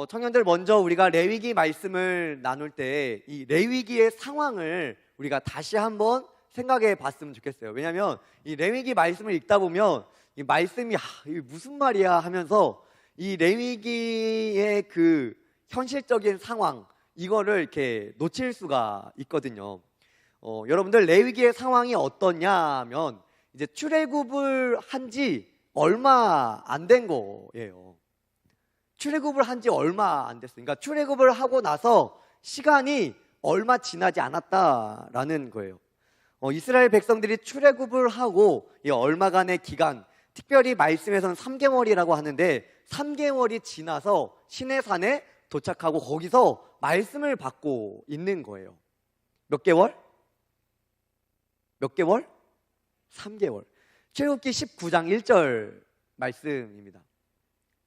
청년들 먼저 우리가 레위기 말씀을 나눌 때 이 레위기의 상황을 우리가 다시 한번 생각해 봤으면 좋겠어요. 왜냐하면 이 레위기 말씀을 읽다 보면 이 말씀이 이게 무슨 말이야 하면서 이 레위기의 그 현실적인 상황 이거를 이렇게 놓칠 수가 있거든요. 여러분들 레위기의 상황이 어떠냐면 이제 출애굽을 한 지 얼마 안 된 거예요. 출애굽을 한 지 얼마 안 됐어요. 그러니까 출애굽을 하고 나서 시간이 얼마 지나지 않았다라는 거예요. 이스라엘 백성들이 출애굽을 하고 이 얼마간의 기간, 특별히 말씀에서는 3개월이라고 하는데 3개월이 지나서 시내산에 도착하고 거기서 말씀을 받고 있는 거예요. 몇 개월? 몇 개월? 3개월. 출애굽기 19장 1절 말씀입니다.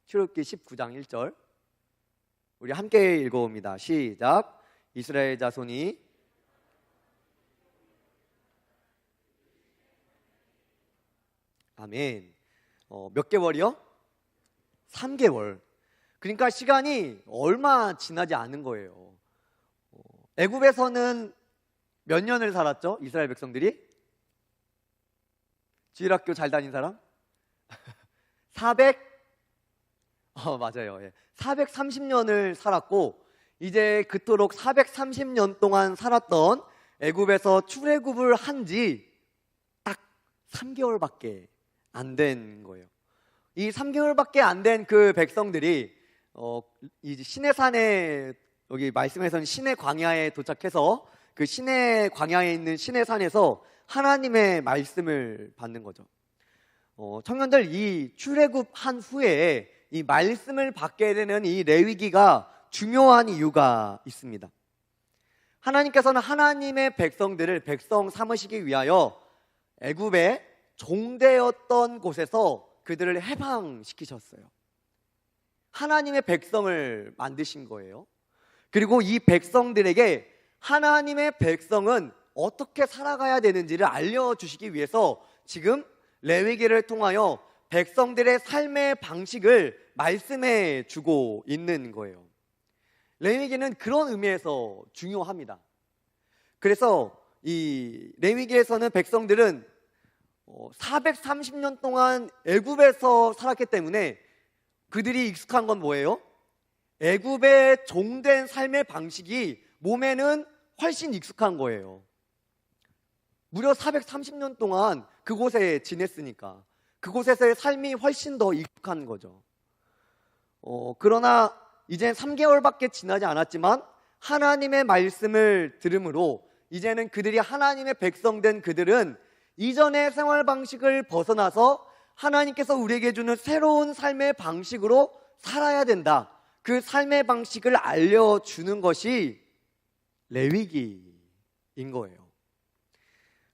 출애굽기 19장 1절 우리 함께 읽어봅니다. 시작. 이스라엘 자손이 아멘. 몇 개월이요? 3개월. 그러니까 시간이 얼마 지나지 않은 거예요. 애굽에서는 몇 년을 살았죠? 이스라엘 백성들이? 주일학교 잘 다닌 사람? 맞아요. 430년을 살았고 이제 그토록 430년 동안 살았던 애굽에서 출애굽을 한 지 딱 3개월밖에 안 된 거예요. 이 3개월밖에 안 된 그 백성들이 이 시내산에 여기 말씀에서는 시내 광야에 도착해서 그 시내 광야에 있는 시내산에서 하나님의 말씀을 받는 거죠. 청년들 이 출애굽한 후에 이 말씀을 받게 되는 이 레위기가 중요한 이유가 있습니다. 하나님께서는 하나님의 백성들을 백성 삼으시기 위하여 애굽의 종되었던 곳에서 그들을 해방시키셨어요. 하나님의 백성을 만드신 거예요. 그리고 이 백성들에게 하나님의 백성은 어떻게 살아가야 되는지를 알려주시기 위해서 지금 레위기를 통하여 백성들의 삶의 방식을 말씀해 주고 있는 거예요. 레위기는 그런 의미에서 중요합니다. 그래서 이 레위기에서는 백성들은 430년 동안 애굽에서 살았기 때문에 그들이 익숙한 건 뭐예요? 애굽의 종된 삶의 방식이 몸에는 훨씬 익숙한 거예요. 무려 430년 동안 그곳에 지냈으니까 그곳에서의 삶이 훨씬 더 익숙한 거죠. 그러나 이제 3개월밖에 지나지 않았지만 하나님의 말씀을 들음으로 이제는 그들이 하나님의 백성된 그들은 이전의 생활 방식을 벗어나서 하나님께서 우리에게 주는 새로운 삶의 방식으로 살아야 된다. 그 삶의 방식을 알려주는 것이 레위기인 거예요.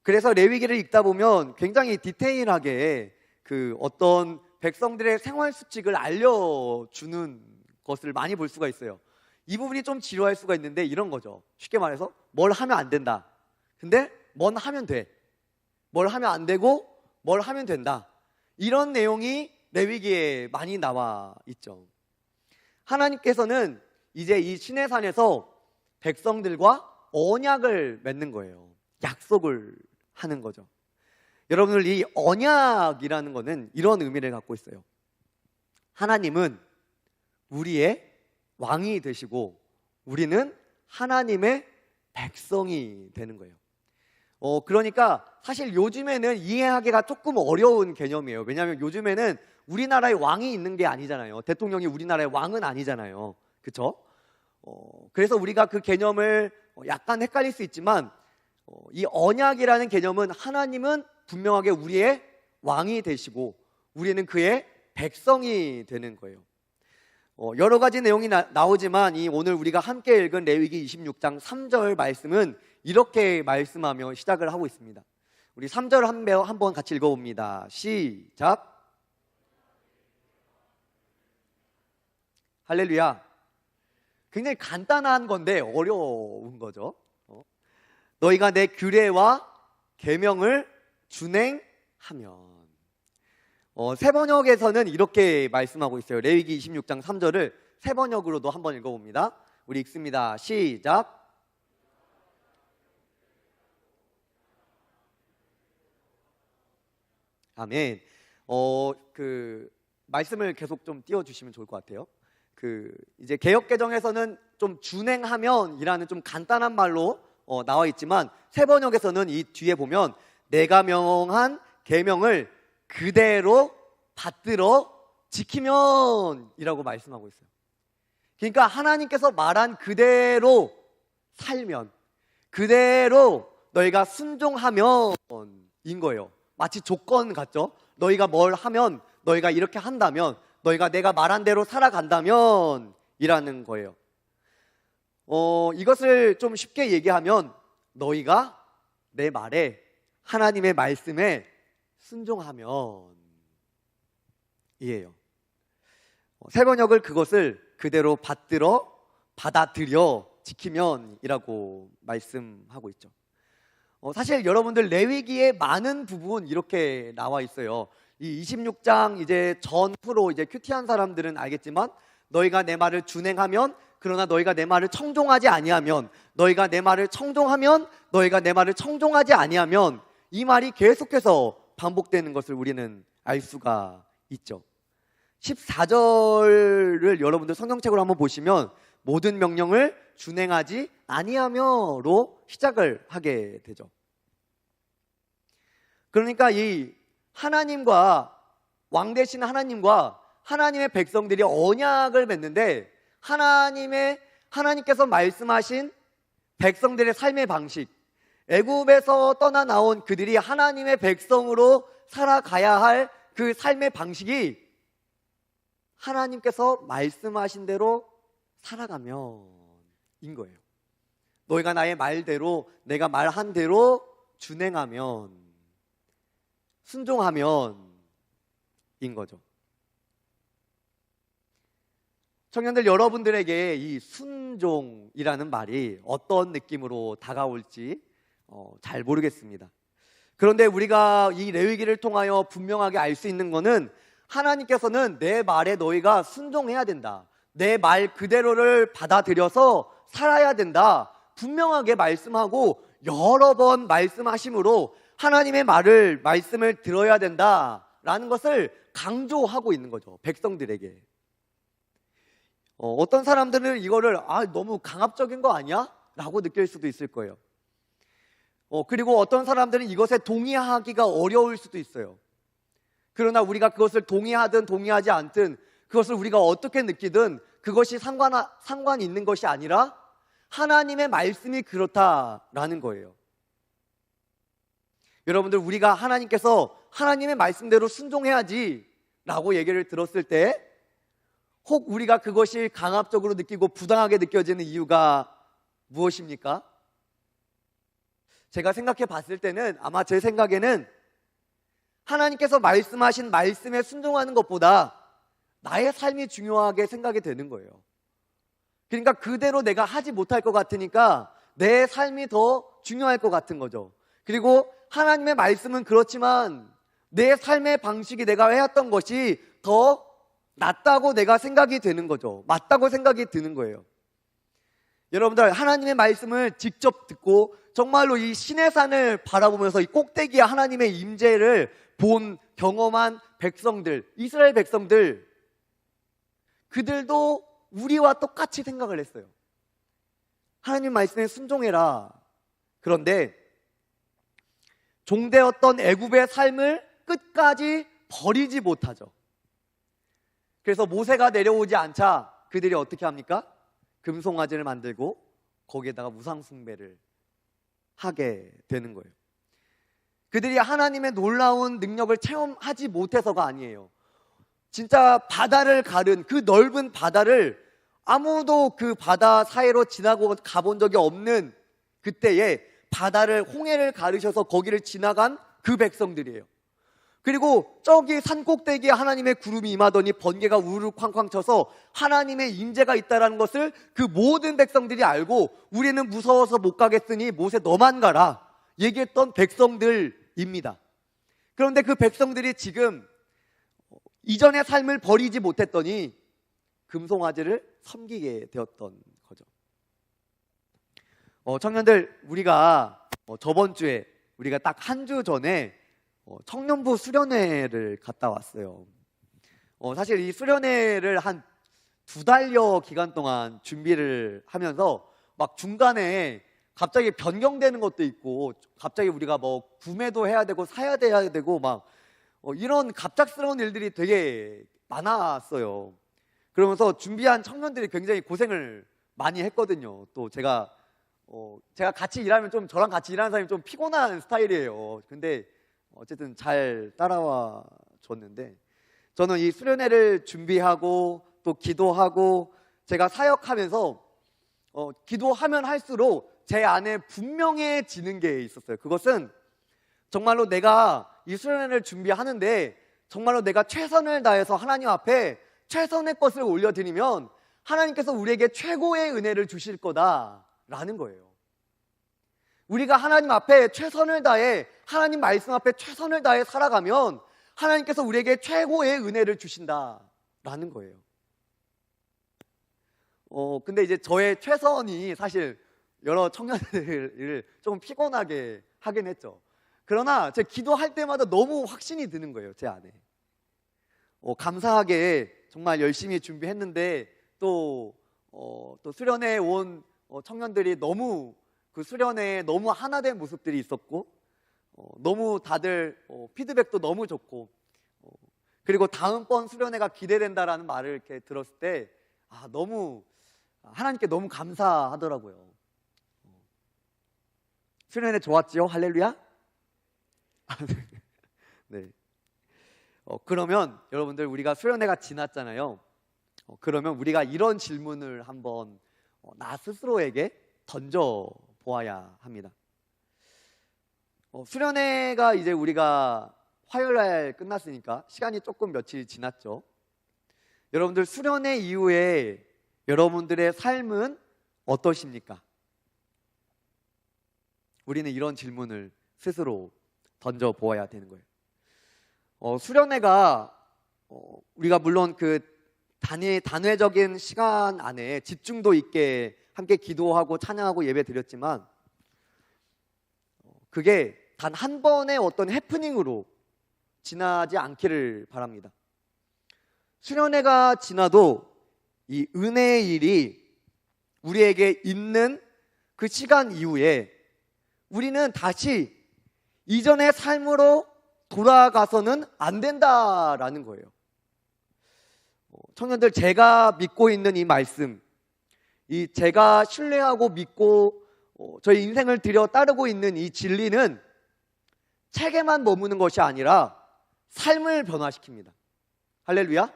그래서 레위기를 읽다 보면 굉장히 디테일하게 그 어떤 백성들의 생활 수칙을 알려주는 것을 많이 볼 수가 있어요. 이 부분이 좀 지루할 수가 있는데 이런 거죠. 쉽게 말해서 뭘 하면 안 된다. 근데 뭘 하면 돼. 뭘 하면 안 되고 뭘 하면 된다. 이런 내용이 레위기에 많이 나와 있죠. 하나님께서는 이제 이 시내산에서 백성들과 언약을 맺는 거예요. 약속을 하는 거죠. 여러분들 이 언약이라는 거는 이런 의미를 갖고 있어요. 하나님은 우리의 왕이 되시고 우리는 하나님의 백성이 되는 거예요. 그러니까 사실 요즘에는 이해하기가 조금 어려운 개념이에요. 왜냐하면 요즘에는 우리나라에 왕이 있는 게 아니잖아요. 대통령이 우리나라의 왕은 아니잖아요. 그렇죠? 그래서 우리가 그 개념을 약간 헷갈릴 수 있지만 이 언약이라는 개념은 하나님은 분명하게 우리의 왕이 되시고 우리는 그의 백성이 되는 거예요. 여러 가지 내용이 나오지만 이 오늘 우리가 함께 읽은 레위기 26장 3절 말씀은 이렇게 말씀하며 시작을 하고 있습니다. 우리 3절 한번 같이 읽어봅니다. 시작. 할렐루야. 굉장히 간단한 건데 어려운 거죠. 너희가 내 규례와 계명을 준행하면. 새 번역에서는 이렇게 말씀하고 있어요. 레위기 26장 3절을 세 번역으로도 한번 읽어봅니다. 우리 읽습니다. 시작. 아멘. 말씀을 계속 좀 띄워주시면 좋을 것 같아요. 이제 개역개정에서는 좀 준행하면이라는 좀 간단한 말로 나와 있지만 세 번역에서는 이 뒤에 보면 내가 명한 계명을 그대로 받들어 지키면이라고 말씀하고 있어요. 그러니까 하나님께서 말한 그대로 살면, 그대로 너희가 순종하면인 거예요. 마치 조건 같죠? 너희가 뭘 하면, 너희가 이렇게 한다면, 너희가 내가 말한 대로 살아간다면 이라는 거예요. 이것을 좀 쉽게 얘기하면 너희가 내 말에, 하나님의 말씀에 순종하면 이에요. 세 번역을 그것을 그대로 받아들여 지키면이라고 말씀하고 있죠. 사실 여러분들 레위기의 많은 부분 이렇게 나와 있어요. 이 26장 이제 전후로 이제 큐티한 사람들은 알겠지만 너희가 내 말을 준행하면, 그러나 너희가 내 말을 청종하지 아니하면, 너희가 내 말을 청종하면, 너희가 내 말을 청종하지 아니하면, 이 말이 계속해서 반복되는 것을 우리는 알 수가 있죠. 14절을 여러분들 성경책으로 한번 보시면 모든 명령을 준행하지 아니하며로 시작을 하게 되죠. 그러니까 이 하나님과, 왕 되신 하나님과 하나님의 백성들이 언약을 맺는데, 하나님께서 말씀하신 백성들의 삶의 방식, 애굽에서 떠나 나온 그들이 하나님의 백성으로 살아가야 할 그 삶의 방식이 하나님께서 말씀하신 대로 살아가면인 거예요. 너희가 나의 말대로, 내가 말한 대로 준행하면, 순종하면 인 거죠. 청년들, 여러분들에게 이 순종이라는 말이 어떤 느낌으로 다가올지 잘 모르겠습니다. 그런데 우리가 이 레위기를 통하여 분명하게 알 수 있는 것은 하나님께서는 내 말에 너희가 순종해야 된다, 내 말 그대로를 받아들여서 살아야 된다, 분명하게 말씀하고 여러 번 말씀하심으로 하나님의 말씀을 들어야 된다라는 것을 강조하고 있는 거죠, 백성들에게. 어떤 사람들은 이거를 너무 강압적인 거 아니야? 라고 느낄 수도 있을 거예요. 그리고 어떤 사람들은 이것에 동의하기가 어려울 수도 있어요. 그러나 우리가 그것을 동의하든 동의하지 않든, 그것을 우리가 어떻게 느끼든 그것이 상관이 있는 것이 아니라 하나님의 말씀이 그렇다라는 거예요. 여러분들, 우리가 하나님께서 하나님의 말씀대로 순종해야지 라고 얘기를 들었을 때 혹 우리가 그것이 강압적으로 느끼고 부당하게 느껴지는 이유가 무엇입니까? 제가 생각해 봤을 때는, 아마 제 생각에는 하나님께서 말씀하신 말씀에 순종하는 것보다 나의 삶이 중요하게 생각이 되는 거예요. 그러니까 그대로 내가 하지 못할 것 같으니까 내 삶이 더 중요할 것 같은 거죠. 그리고 하나님의 말씀은 그렇지만 내 삶의 방식이 내가 해왔던 것이 더 낫다고 내가 생각이 되는 거죠. 맞다고 생각이 드는 거예요. 여러분들, 하나님의 말씀을 직접 듣고 정말로 이 시내산을 바라보면서 이 꼭대기에 하나님의 임재를 경험한 백성들, 이스라엘 백성들, 그들도 우리와 똑같이 생각을 했어요. 하나님 말씀에 순종해라. 그런데 종되었던 애굽의 삶을 끝까지 버리지 못하죠. 그래서 모세가 내려오지 않자 그들이 어떻게 합니까? 금송아지를 만들고 거기에다가 우상숭배를 하게 되는 거예요. 그들이 하나님의 놀라운 능력을 체험하지 못해서가 아니에요. 진짜 바다를 가른, 그 넓은 바다를 아무도 그 바다 사이로 지나고 가본 적이 없는 그때에 홍해를 가르셔서 거기를 지나간 그 백성들이에요. 그리고 저기 산꼭대기에 하나님의 구름이 임하더니 번개가 우르르 쾅쾅 쳐서 하나님의 임재가 있다는 것을 그 모든 백성들이 알고 우리는 무서워서 못 가겠으니 모세 너만 가라 얘기했던 백성들입니다. 그런데 그 백성들이 지금 이전의 삶을 버리지 못했더니 금송아지를 섬기게 되었던 거죠. 청년들, 우리가 저번 주에 우리가 딱 한 주 전에 청년부 수련회를 갔다 왔어요. 사실 이 수련회를 한 2달여 기간 동안 준비를 하면서 막 중간에 갑자기 변경되는 것도 있고, 갑자기 우리가 뭐 구매도 해야 되고 사야 되고 막 이런 갑작스러운 일들이 되게 많았어요. 그러면서 준비한 청년들이 굉장히 고생을 많이 했거든요. 또 제가 같이 일하면 좀, 저랑 같이 일하는 사람이 좀 피곤한 스타일이에요. 근데 어쨌든 잘 따라와 줬는데, 저는 이 수련회를 준비하고 또 기도하고 제가 사역하면서 기도하면 할수록 제 안에 분명해지는 게 있었어요. 그것은 정말로 내가 이 수련회를 준비하는데 정말로 내가 최선을 다해서 하나님 앞에 최선의 것을 올려드리면 하나님께서 우리에게 최고의 은혜를 주실 거다라는 거예요. 우리가 하나님 앞에 최선을 다해, 하나님 말씀 앞에 최선을 다해 살아가면 하나님께서 우리에게 최고의 은혜를 주신다라는 거예요. 근데 이제 저의 최선이 사실 여러 청년들을 좀 피곤하게 하긴 했죠. 그러나 제가 기도할 때마다 너무 확신이 드는 거예요, 제 안에. 감사하게 정말 열심히 준비했는데 또 수련회에 온 청년들이 너무 그 수련회에 너무 하나된 모습들이 있었고, 너무 다들 피드백도 너무 좋고, 그리고 다음번 수련회가 기대된다라는 말을 이렇게 들었을 때 너무 하나님께 너무 감사하더라고요. 수련회 좋았지요? 할렐루야? 네. 그러면 여러분들, 우리가 수련회가 지났잖아요. 그러면 우리가 이런 질문을 한번 나 스스로에게 던져 보아야 합니다. 수련회가 이제 우리가 화요일날 끝났으니까 시간이 조금 며칠 지났죠. 여러분들, 수련회 이후에 여러분들의 삶은 어떠십니까? 우리는 이런 질문을 스스로 던져 보아야 되는 거예요. 수련회가 우리가 물론 그 단회적인 시간 안에 집중도 있게 함께 기도하고 찬양하고 예배 드렸지만, 그게 단 한 번의 어떤 해프닝으로 지나지 않기를 바랍니다. 수련회가 지나도 이 은혜의 일이 우리에게 있는 그 시간 이후에 우리는 다시 이전의 삶으로 돌아가서는 안 된다라는 거예요. 청년들, 제가 믿고 있는 이 말씀, 이 제가 신뢰하고 믿고 저희 인생을 들여 따르고 있는 이 진리는 책에만 머무는 것이 아니라 삶을 변화시킵니다. 할렐루야.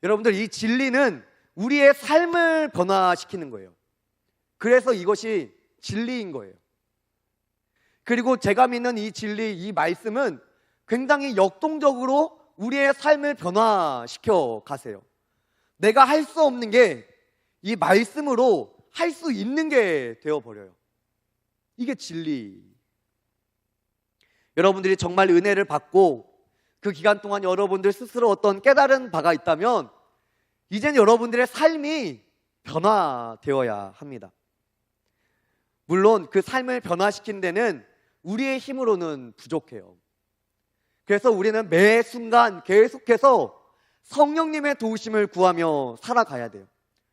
여러분들, 이 진리는 우리의 삶을 변화시키는 거예요. 그래서 이것이 진리인 거예요. 그리고 제가 믿는 이 진리, 이 말씀은 굉장히 역동적으로 우리의 삶을 변화시켜 가세요. 내가 할 수 없는 게 이 말씀으로 할 수 있는 게 되어버려요. 이게 진리. 여러분들이 정말 은혜를 받고 그 기간 동안 여러분들 스스로 어떤 깨달은 바가 있다면 이제는 여러분들의 삶이 변화되어야 합니다. 물론 그 삶을 변화시키는 데는 우리의 힘으로는 부족해요. 그래서 우리는 매 순간 계속해서 성령님의 도우심을 구하며 살아가야 돼요.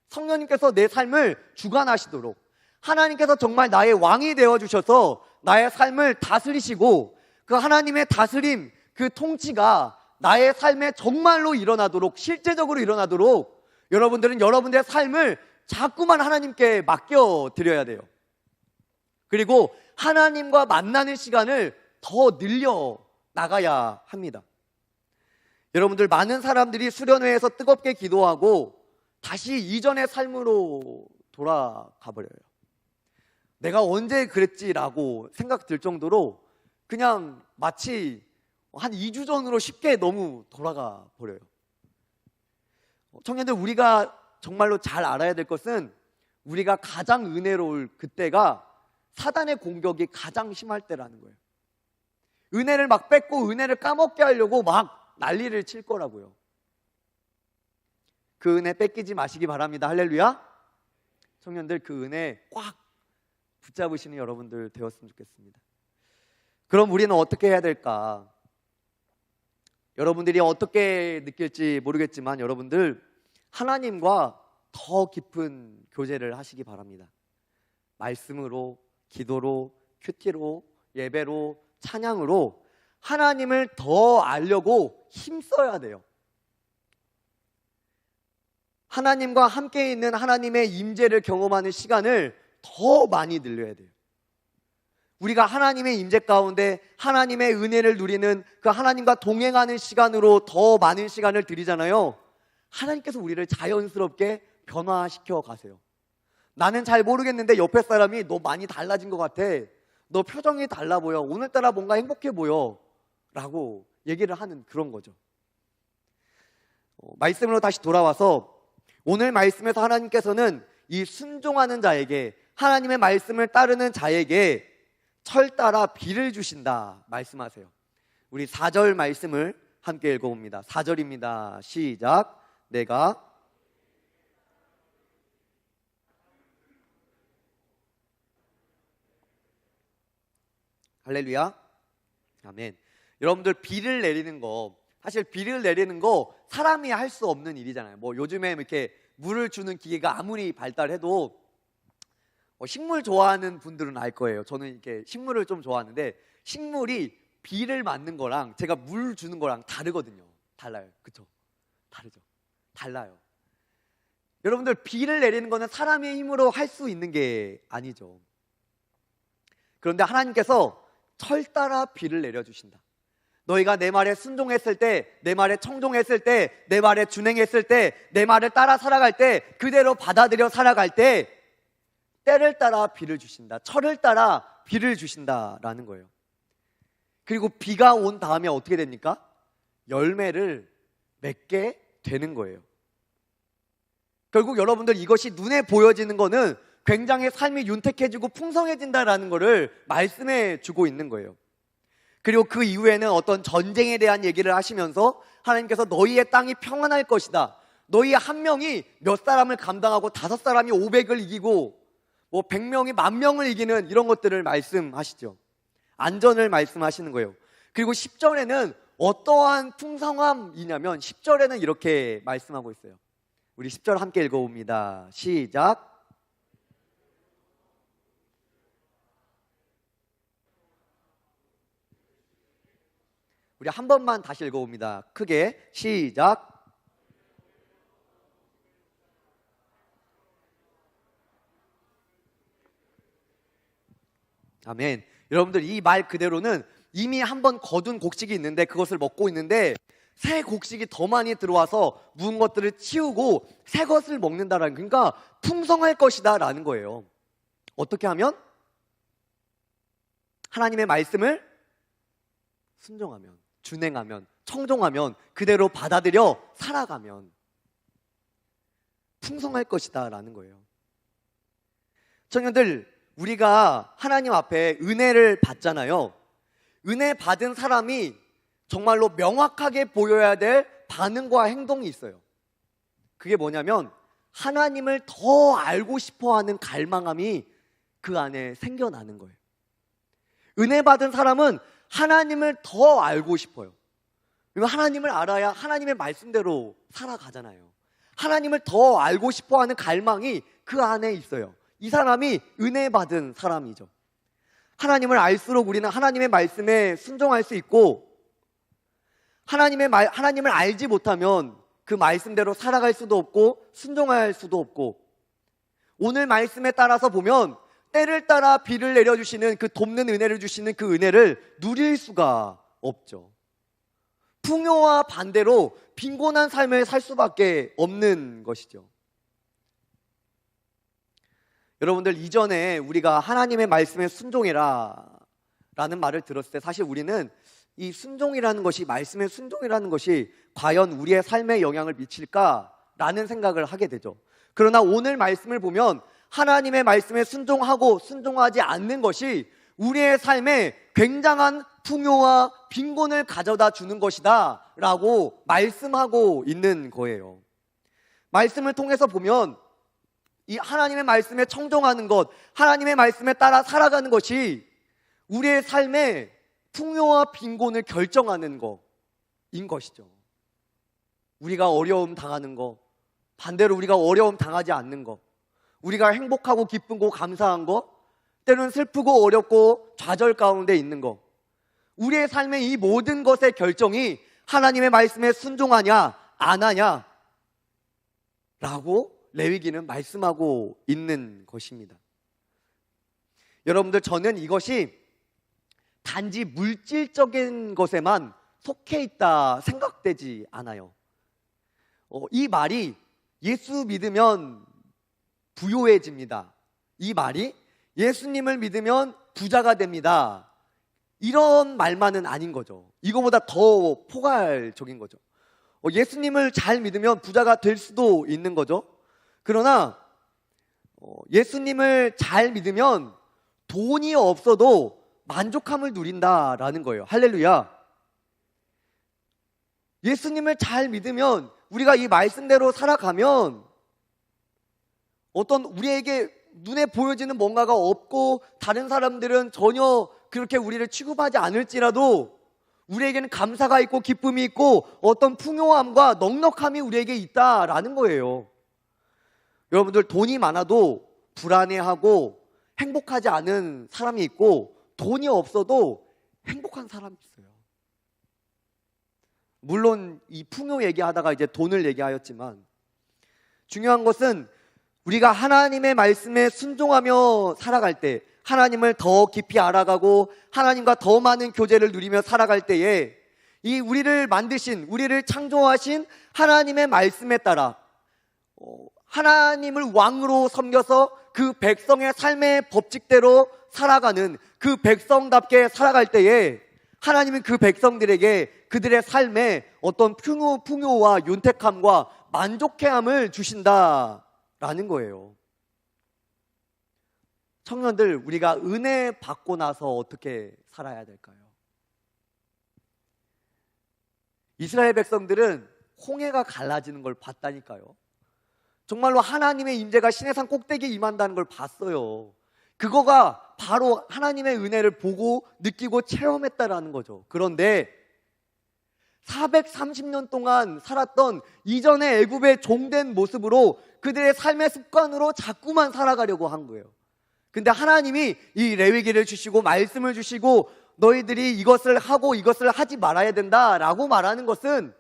성령님께서 내 삶을 주관하시도록, 하나님께서 정말 나의 왕이 되어주셔서 나의 삶을 다스리시고 그 하나님의 다스림, 그 통치가 나의 삶에 정말로 일어나도록, 실제적으로 일어나도록 여러분들은 여러분들의 삶을 자꾸만 하나님께 맡겨드려야 돼요. 그리고 하나님과 만나는 시간을 더 늘려 나가야 합니다. 여러분들, 많은 사람들이 수련회에서 뜨겁게 기도하고 다시 이전의 삶으로 돌아가 버려요. 내가 언제 그랬지라고 생각 들 정도로 그냥 마치 한 2주 전으로 쉽게 너무 돌아가 버려요. 청년들, 우리가 정말로 잘 알아야 될 것은 우리가 가장 은혜로울 그때가 사단의 공격이 가장 심할 때라는 거예요. 은혜를 막 뺏고 은혜를 까먹게 하려고 막 난리를 칠 거라고요. 그 은혜 뺏기지 마시기 바랍니다. 할렐루야. 청년들, 그 은혜 꽉 붙잡으시는 여러분들 되었으면 좋겠습니다. 그럼 우리는 어떻게 해야 될까? 여러분들이 어떻게 느낄지 모르겠지만 여러분들 하나님과 더 깊은 교제를 하시기 바랍니다. 말씀으로, 기도로, 큐티로, 예배로, 찬양으로 하나님을 더 알려고 힘써야 돼요. 하나님과 함께 있는 하나님의 임재를 경험하는 시간을 더 많이 늘려야 돼요. 우리가 하나님의 임재 가운데 하나님의 은혜를 누리는 그 하나님과 동행하는 시간으로 더 많은 시간을 드리잖아요. 하나님께서 우리를 자연스럽게 변화시켜 가세요. 나는 잘 모르겠는데 옆에 사람이 너 많이 달라진 것 같아. 너 표정이 달라 보여. 오늘따라 뭔가 행복해 보여. 라고 얘기를 하는 그런 거죠. 말씀으로 다시 돌아와서 오늘 말씀에서 하나님께서는 이 순종하는 자에게, 하나님의 말씀을 따르는 자에게 철 따라 비를 주신다 말씀하세요. 우리 4절 말씀을 함께 읽어봅니다. 4절입니다. 시작. 내가 할렐루야. 아멘. 여러분들 비를 내리는 거, 사실 비를 내리는 거 사람이 할 수 없는 일이잖아요. 뭐 요즘에 이렇게 물을 주는 기계가 아무리 발달해도 식물 좋아하는 분들은 알 거예요. 저는 이렇게 식물을 좀 좋아하는데 식물이 비를 맞는 거랑 제가 물 주는 거랑 다르거든요. 달라요. 그렇죠? 다르죠. 달라요. 여러분들 비를 내리는 거는 사람의 힘으로 할 수 있는 게 아니죠. 그런데 하나님께서 철 따라 비를 내려주신다. 너희가 내 말에 순종했을 때, 내 말에 청종했을 때, 내 말에 준행했을 때, 내 말을 따라 살아갈 때, 그대로 받아들여 살아갈 때 때를 따라 비를 주신다. 철을 따라 비를 주신다라는 거예요. 그리고 비가 온 다음에 어떻게 됩니까? 열매를 맺게 되는 거예요. 결국 여러분들 이것이 눈에 보여지는 거는 굉장히 삶이 윤택해지고 풍성해진다라는 것을 말씀해 주고 있는 거예요. 그리고 그 이후에는 어떤 전쟁에 대한 얘기를 하시면서 하나님께서 너희의 땅이 평안할 것이다. 너희 한 명이 몇 사람을 감당하고 5사람이 500을 이기고 뭐 100명이 10,000명을 이기는 이런 것들을 말씀하시죠. 안전을 말씀하시는 거예요. 그리고 10절에는 어떠한 풍성함이냐면 10절에는 이렇게 말씀하고 있어요. 우리 10절 함께 읽어봅니다. 시작. 우리 한 번만 다시 읽어봅니다. 크게 시작. 아멘. 여러분들 이 말 그대로는 이미 한 번 거둔 곡식이 있는데 그것을 먹고 있는데 새 곡식이 더 많이 들어와서 묵은 것들을 치우고 새 것을 먹는다라는, 그러니까 풍성할 것이다 라는 거예요. 어떻게 하면? 하나님의 말씀을 순종하면, 준행하면, 청종하면, 그대로 받아들여 살아가면 풍성할 것이다 라는 거예요. 청년들, 우리가 하나님 앞에 은혜를 받잖아요. 은혜 받은 사람이 정말로 명확하게 보여야 될 반응과 행동이 있어요. 그게 뭐냐면 하나님을 더 알고 싶어하는 갈망함이 그 안에 생겨나는 거예요. 은혜 받은 사람은 하나님을 더 알고 싶어요. 그리고 하나님을 알아야 하나님의 말씀대로 살아가잖아요. 하나님을 더 알고 싶어하는 갈망이 그 안에 있어요. 이 사람이 은혜 받은 사람이죠. 하나님을 알수록 우리는 하나님의 말씀에 순종할 수 있고, 하나님을 알지 못하면 그 말씀대로 살아갈 수도 없고 순종할 수도 없고, 오늘 말씀에 따라서 보면 때를 따라 비를 내려주시는 그 돕는 은혜를 주시는 그 은혜를 누릴 수가 없죠. 풍요와 반대로 빈곤한 삶을 살 수밖에 없는 것이죠. 여러분들, 이전에 우리가 하나님의 말씀에 순종해라 라는 말을 들었을 때 사실 우리는 이 순종이라는 것이, 말씀의 순종이라는 것이 과연 우리의 삶에 영향을 미칠까라는 생각을 하게 되죠. 그러나 오늘 말씀을 보면 하나님의 말씀에 순종하고 순종하지 않는 것이 우리의 삶에 굉장한 풍요와 빈곤을 가져다 주는 것이다 라고 말씀하고 있는 거예요. 말씀을 통해서 보면 이 하나님의 말씀에 청종하는 것, 하나님의 말씀에 따라 살아가는 것이 우리의 삶의 풍요와 빈곤을 결정하는 것인 것이죠. 우리가 어려움 당하는 것, 반대로 우리가 어려움 당하지 않는 것, 우리가 행복하고 기쁘고 감사한 것, 때로는 슬프고 어렵고 좌절 가운데 있는 것, 우리의 삶의 이 모든 것의 결정이 하나님의 말씀에 순종하냐 안 하냐 라고 레위기는 말씀하고 있는 것입니다. 여러분들, 저는 이것이 단지 물질적인 것에만 속해 있다 생각되지 않아요. 이 말이 예수 믿으면 부유해집니다, 이 말이 예수님을 믿으면 부자가 됩니다, 이런 말만은 아닌 거죠. 이거보다 더 포괄적인 거죠. 예수님을 잘 믿으면 부자가 될 수도 있는 거죠. 그러나 예수님을 잘 믿으면 돈이 없어도 만족함을 누린다라는 거예요. 할렐루야. 예수님을 잘 믿으면, 우리가 이 말씀대로 살아가면 어떤 우리에게 눈에 보여지는 뭔가가 없고 다른 사람들은 전혀 그렇게 우리를 취급하지 않을지라도 우리에게는 감사가 있고 기쁨이 있고 어떤 풍요함과 넉넉함이 우리에게 있다라는 거예요. 여러분들, 돈이 많아도 불안해하고 행복하지 않은 사람이 있고 돈이 없어도 행복한 사람이 있어요. 물론 이 풍요 얘기하다가 이제 돈을 얘기하였지만, 중요한 것은 우리가 하나님의 말씀에 순종하며 살아갈 때, 하나님을 더 깊이 알아가고 하나님과 더 많은 교제를 누리며 살아갈 때에 이 우리를 만드신, 우리를 창조하신 하나님의 말씀에 따라 하나님을 왕으로 섬겨서 그 백성의 삶의 법칙대로 살아가는 그 백성답게 살아갈 때에 하나님은 그 백성들에게 그들의 삶에 어떤 풍요와 윤택함과 만족해함을 주신다라는 거예요. 청년들, 우리가 은혜 받고 나서 어떻게 살아야 될까요? 이스라엘 백성들은 홍해가 갈라지는 걸 봤다니까요. 정말로 하나님의 임재가 시내산 꼭대기에 임한다는 걸 봤어요. 그거가 바로 하나님의 은혜를 보고 느끼고 체험했다라는 거죠. 그런데 430년 동안 살았던 이전의 애굽의 종된 모습으로 그들의 삶의 습관으로 자꾸만 살아가려고 한 거예요. 근데 하나님이 이 레위기를 주시고 말씀을 주시고 너희들이 이것을 하고 이것을 하지 말아야 된다라고 말하는 것은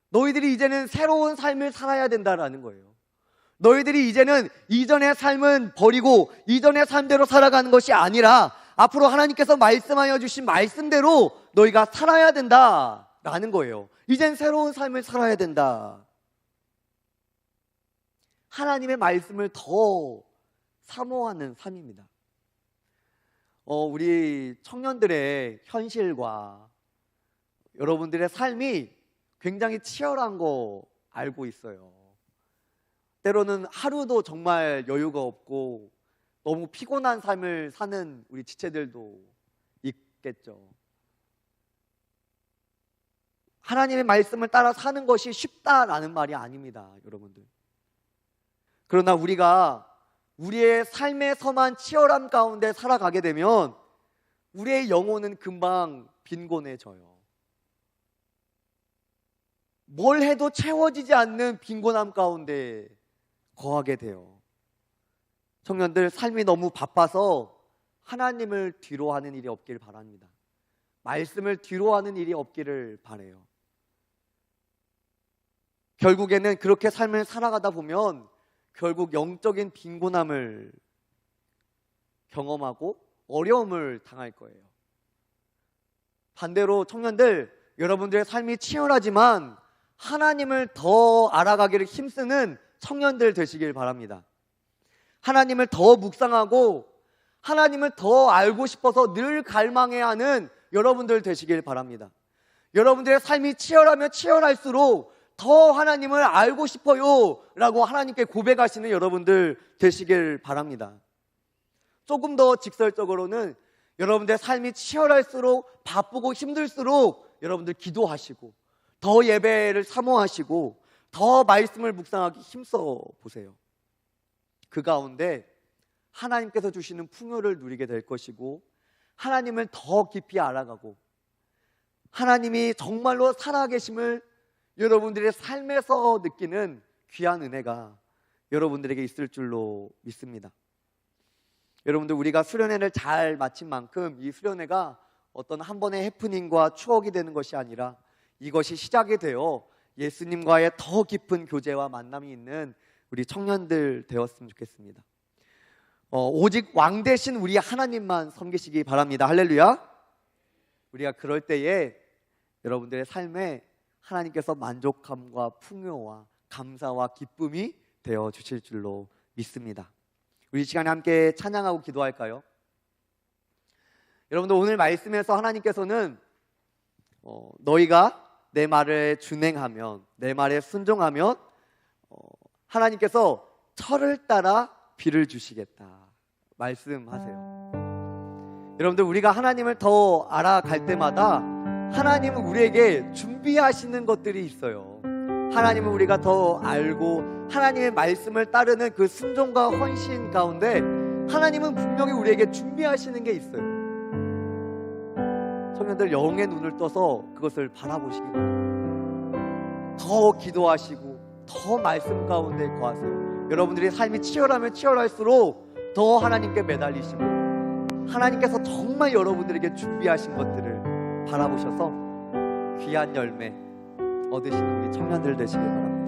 너희들이 이제는 새로운 삶을 살아야 된다라는 거예요. 너희들이 이제는 이전의 삶은 버리고 이전의 삶대로 살아가는 것이 아니라 앞으로 하나님께서 말씀하여 주신 말씀대로 너희가 살아야 된다라는 거예요. 이젠 새로운 삶을 살아야 된다. 하나님의 말씀을 더 사모하는 삶입니다. 우리 청년들의 현실과 여러분들의 삶이 굉장히 치열한 거 알고 있어요. 때로는 하루도 정말 여유가 없고 너무 피곤한 삶을 사는 우리 지체들도 있겠죠. 하나님의 말씀을 따라 사는 것이 쉽다라는 말이 아닙니다, 여러분들. 그러나 우리가 우리의 삶에서만 치열함 가운데 살아가게 되면 우리의 영혼은 금방 빈곤해져요. 뭘 해도 채워지지 않는 빈곤함 가운데 거하게 돼요. 청년들, 삶이 너무 바빠서 하나님을 뒤로하는 일이 없길 바랍니다. 말씀을 뒤로하는 일이 없기를 바라요. 결국에는 그렇게 삶을 살아가다 보면 결국 영적인 빈곤함을 경험하고 어려움을 당할 거예요. 반대로 청년들, 여러분들의 삶이 치열하지만 하나님을 더 알아가기를 힘쓰는 청년들 되시길 바랍니다. 하나님을 더 묵상하고 하나님을 더 알고 싶어서 늘 갈망해야 하는 여러분들 되시길 바랍니다. 여러분들의 삶이 치열하면 치열할수록 더 하나님을 알고 싶어요 라고 하나님께 고백하시는 여러분들 되시길 바랍니다. 조금 더 직설적으로는 여러분들의 삶이 치열할수록 바쁘고 힘들수록 여러분들 기도하시고 더 예배를 사모하시고 더 말씀을 묵상하기 힘써 보세요. 그 가운데 하나님께서 주시는 풍요를 누리게 될 것이고, 하나님을 더 깊이 알아가고 하나님이 정말로 살아계심을 여러분들의 삶에서 느끼는 귀한 은혜가 여러분들에게 있을 줄로 믿습니다. 여러분들, 우리가 수련회를 잘 마친 만큼 이 수련회가 어떤 한 번의 해프닝과 추억이 되는 것이 아니라 이것이 시작이 되어 예수님과의 더 깊은 교제와 만남이 있는 우리 청년들 되었으면 좋겠습니다. 오직 왕 대신 우리 하나님만 섬기시기 바랍니다. 할렐루야. 우리가 그럴 때에 여러분들의 삶에 하나님께서 만족함과 풍요와 감사와 기쁨이 되어 주실 줄로 믿습니다. 우리 시간에 함께 찬양하고 기도할까요? 여러분들, 오늘 말씀에서 하나님께서는 너희가 내 말을 준행하면, 내 말에 순종하면 하나님께서 철을 따라 비를 주시겠다 말씀하세요. 여러분들, 우리가 하나님을 더 알아갈 때마다 하나님은 우리에게 준비하시는 것들이 있어요. 하나님은 우리가 더 알고 하나님의 말씀을 따르는 그 순종과 헌신 가운데 하나님은 분명히 우리에게 준비하시는 게 있어요. 청년들, 영의 눈을 떠서 그것을 바라보시기 바랍니다. 더 기도하시고 더 말씀 가운데 거하세요. 여러분들의 삶이 치열하면 치열할수록 더 하나님께 매달리시고 하나님께서 정말 여러분들에게 준비하신 것들을 바라보셔서 귀한 열매 얻으시는 우리 청년들 되시길 바랍니다.